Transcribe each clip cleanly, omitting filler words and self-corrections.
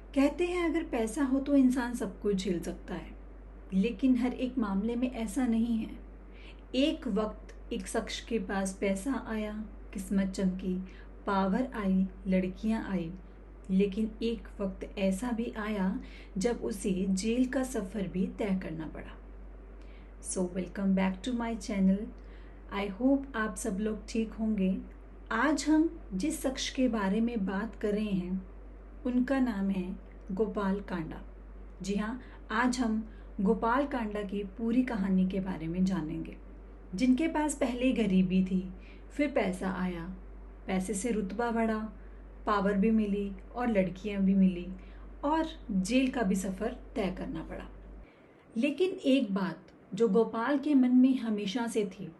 कहते हैं अगर पैसा हो तो इंसान सब कुछ झेल सकता है, लेकिन हर एक मामले में ऐसा नहीं है। एक वक्त एक शख्स के पास पैसा आया, किस्मत चमकी, पावर आई, लड़कियां आई, लेकिन एक वक्त ऐसा भी आया जब उसे जेल का सफ़र भी तय करना पड़ा। So welcome back to my channel. I hope आप सब लोग ठीक होंगे। आज हम जिस शख्स के बारे में बात कर रहे हैं उनका नाम है गोपाल कांडा। जी हाँ, आज हम गोपाल कांडा की पूरी कहानी के बारे में जानेंगे। जिनके पास पहले गरीबी थी, फिर पैसा आया, पैसे से रुतबा बढ़ा, पावर भी मिली और लड़कियां भी मिली और जेल का भी सफ़र तय करना पड़ा। लेकिन एक बात जो गोपाल के मन में हमेशा से थी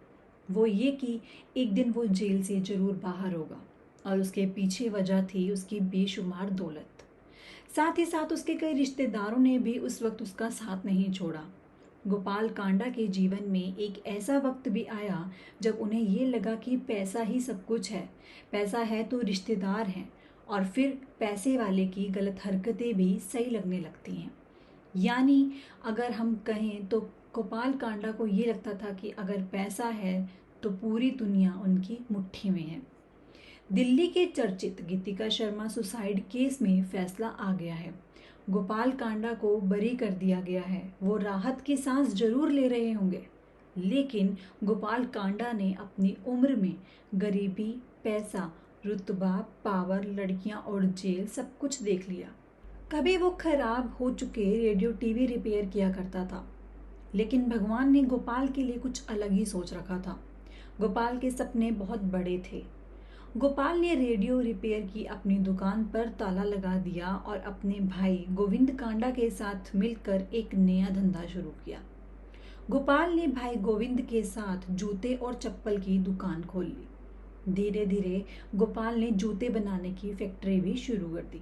वो ये कि एक दिन वो जेल से ज़रूर बाहर होगा, और उसके पीछे वजह थी उसकी बेशुमार दौलत। साथ ही साथ उसके कई रिश्तेदारों ने भी उस वक्त उसका साथ नहीं छोड़ा। गोपाल कांडा के जीवन में एक ऐसा वक्त भी आया जब उन्हें ये लगा कि पैसा ही सब कुछ है, पैसा है तो रिश्तेदार हैं, और फिर पैसे वाले की गलत हरकतें भी सही लगने लगती हैं। यानी अगर हम कहें तो गोपाल कांडा को ये लगता था कि अगर पैसा है तो पूरी दुनिया उनकी मुट्ठी में है। दिल्ली के चर्चित गीतिका शर्मा सुसाइड केस में फैसला आ गया है। गोपाल कांडा को बरी कर दिया गया है। वो राहत की सांस जरूर ले रहे होंगे, लेकिन गोपाल कांडा ने अपनी उम्र में गरीबी, पैसा, रुतबा, पावर, लड़कियां और जेल सब कुछ देख लिया। कभी वो खराब हो चुके रेडियो टीवी रिपेयर किया करता था, लेकिन भगवान ने गोपाल के लिए कुछ अलग ही सोच रखा था। गोपाल के सपने बहुत बड़े थे। गोपाल ने रेडियो रिपेयर की अपनी दुकान पर ताला लगा दिया और अपने भाई गोविंद कांडा के साथ मिलकर एक नया धंधा शुरू किया। गोपाल ने भाई गोविंद के साथ जूते और चप्पल की दुकान खोल ली। धीरे धीरे गोपाल ने जूते बनाने की फैक्ट्री भी शुरू कर दी।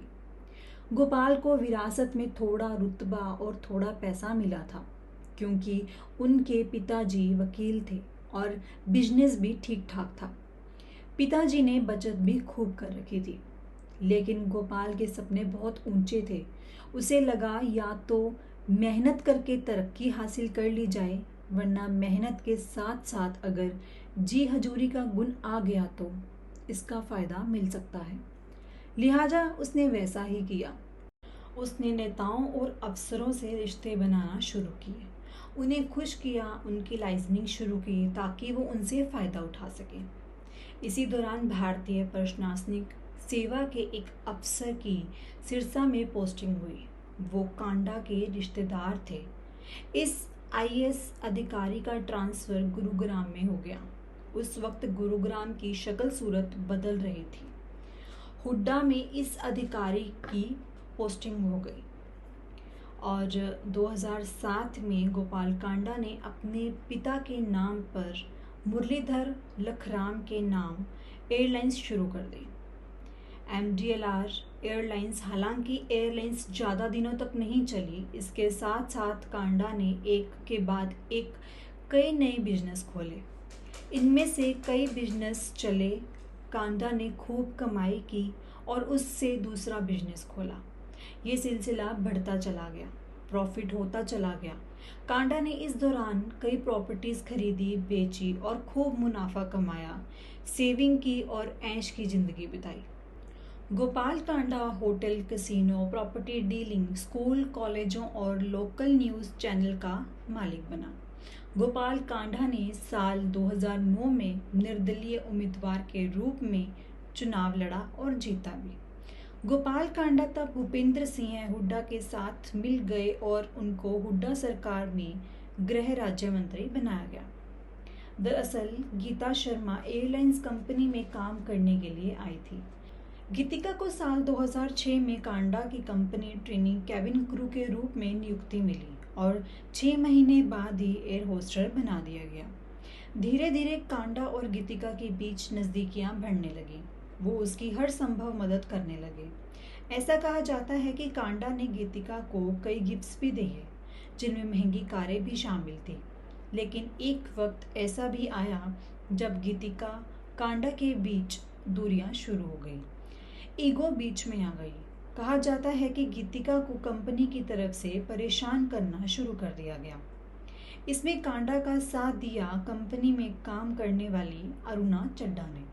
गोपाल को विरासत में थोड़ा रुतबा और थोड़ा पैसा मिला था, क्योंकि उनके पिताजी वकील थे और बिजनेस भी ठीक ठाक था। पिताजी ने बचत भी खूब कर रखी थी, लेकिन गोपाल के सपने बहुत ऊंचे थे। उसे लगा या तो मेहनत करके तरक्की हासिल कर ली जाए, वरना मेहनत के साथ साथ अगर जी हजूरी का गुण आ गया तो इसका फ़ायदा मिल सकता है। लिहाजा उसने वैसा ही किया। उसने नेताओं और अफसरों से रिश्ते बनाना शुरू किए, उन्हें खुश किया, उनकी लाइजनिंग शुरू की ताकि वो उनसे फ़ायदा उठा सके। इसी दौरान भारतीय प्रशासनिक सेवा के एक अफसर की सिरसा में पोस्टिंग हुई। वो कांडा के रिश्तेदार थे। इस आईएएस अधिकारी का ट्रांसफ़र गुरुग्राम में हो गया। उस वक्त गुरुग्राम की शक्ल सूरत बदल रही थी। हुड्डा में इस अधिकारी की पोस्टिंग हो गई और 2007 में गोपाल कांडा ने अपने पिता के नाम पर मुरलीधर लखराम के नाम एयरलाइंस शुरू कर दी। MDLR airlines. हालांकि एयरलाइंस ज़्यादा दिनों तक नहीं चली। इसके साथ साथ कांडा ने एक के बाद एक कई नए बिजनेस खोले। इनमें से कई बिजनेस चले, कांडा ने खूब कमाई की और उससे दूसरा बिजनेस खोला। ये सिलसिला बढ़ता चला गया, प्रॉफिट होता चला गया। कांडा ने इस दौरान कई प्रॉपर्टीज़ खरीदी, बेची और खूब मुनाफा कमाया, सेविंग की और ऐश की ज़िंदगी बिताई। Gopal Kanda hotel, casino, property dealing, school, कॉलेजों और लोकल न्यूज़ चैनल का मालिक बना। गोपाल कांडा ने साल 2009 में निर्दलीय उम्मीदवार के रूप में चुनाव लड़ा और जीता भी। गोपाल कांडा तब भूपेंद्र सिंह हुड्डा के साथ मिल गए और उनको हुड्डा सरकार में गृह राज्य मंत्री बनाया गया। दरअसल गीता शर्मा एयरलाइंस कंपनी में काम करने के लिए आई थी। गीतिका को साल 2006 में कांडा की कंपनी ट्रेनिंग कैबिन क्रू के रूप में नियुक्ति मिली और 6 महीने बाद ही एयर होस्टर बना दिया गया। धीरे धीरे कांडा और गीतिका के बीच नज़दीकियां बढ़ने लगीं। वो उसकी हर संभव मदद करने लगे। ऐसा कहा जाता है कि कांडा ने गीतिका को कई गिफ्ट्स भी दिए, जिनमें महंगी कारें भी शामिल थी। लेकिन एक वक्त ऐसा भी आया जब गीतिका कांडा के बीच दूरियां शुरू हो गई। ईगो बीच में आ गई। कहा जाता है कि गीतिका को कंपनी की तरफ से परेशान करना शुरू कर दिया गया। इसमें कांडा का साथ दिया कंपनी में काम करने वाली अरुणा चड्ढा ने।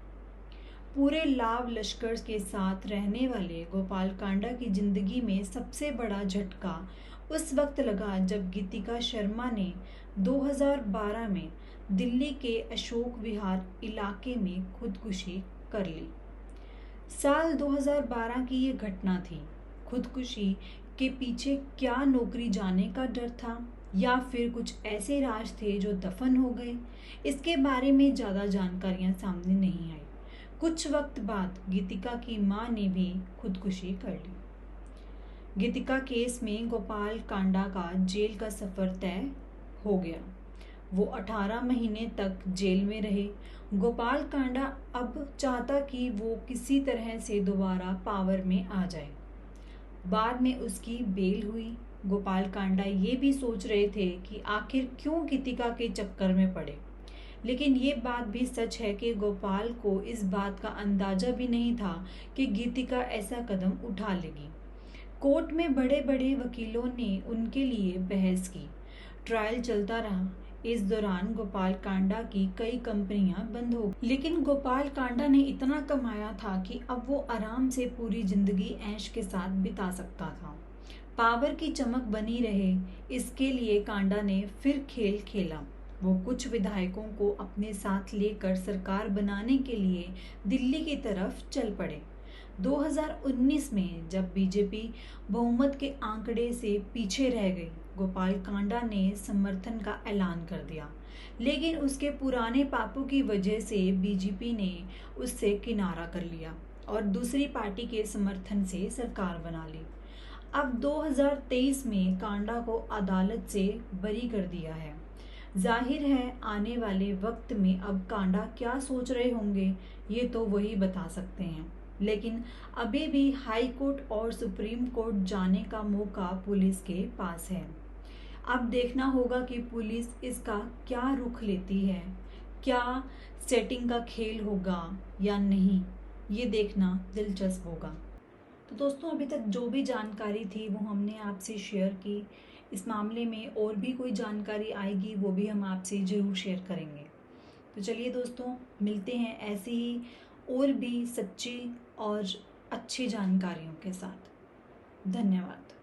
पूरे लाव लश्कर के साथ रहने वाले गोपाल कांडा की जिंदगी में सबसे बड़ा झटका उस वक्त लगा जब गीतिका शर्मा ने 2012 में दिल्ली के अशोक विहार इलाके में खुदकुशी कर ली। साल 2012 की ये घटना थी। खुदकुशी के पीछे क्या नौकरी जाने का डर था या फिर कुछ ऐसे राज थे जो दफन हो गए, इसके बारे में ज़्यादा जानकारियां सामने नहीं आई। कुछ वक्त बाद गीतिका की मां ने भी खुदकुशी कर ली। गीतिका केस में गोपाल कांडा का जेल का सफ़र तय हो गया। वो 18 महीने तक जेल में रहे। गोपाल कांडा अब चाहता कि वो किसी तरह से दोबारा पावर में आ जाए। बाद में उसकी बेल हुई। गोपाल कांडा ये भी सोच रहे थे कि आखिर क्यों गीतिका के चक्कर में पड़े, लेकिन ये बात भी सच है कि गोपाल को इस बात का अंदाजा भी नहीं था कि गीतिका ऐसा कदम उठा लेगी। कोर्ट में बड़े बड़े वकीलों ने उनके लिए बहस की। ट्रायल चलता रहा। इस दौरान गोपाल कांडा की कई कंपनियां बंद हो गई, लेकिन गोपाल कांडा ने इतना कमाया था कि अब वो आराम से पूरी जिंदगी ऐश के साथ बिता सकता था। पावर की चमक बनी रहे, इसके लिए कांडा ने फिर खेल खेला। वो कुछ विधायकों को अपने साथ लेकर सरकार बनाने के लिए दिल्ली की तरफ चल पड़े। 2019 में जब बीजेपी बहुमत के आंकड़े से पीछे रह गई, गोपाल कांडा ने समर्थन का ऐलान कर दिया, लेकिन उसके पुराने पापों की वजह से बीजेपी ने उससे किनारा कर लिया और दूसरी पार्टी के समर्थन से सरकार बना ली। अब 2023 में कांडा को अदालत से बरी कर दिया है। जाहिर है आने वाले वक्त में अब कांडा क्या सोच रहे होंगे ये तो वही बता सकते हैं, लेकिन अभी भी हाई कोर्ट और सुप्रीम कोर्ट जाने का मौका पुलिस के पास है। अब देखना होगा कि पुलिस इसका क्या रुख लेती है, क्या सेटिंग का खेल होगा या नहीं, ये देखना दिलचस्प होगा। तो दोस्तों, अभी तक जो भी जानकारी थी वो हमने आपसे शेयर की। इस मामले में और भी कोई जानकारी आएगी वो भी हम आपसे ज़रूर शेयर करेंगे। तो चलिए दोस्तों, मिलते हैं ऐसे ही और भी सच्ची और अच्छी जानकारियों के साथ। धन्यवाद।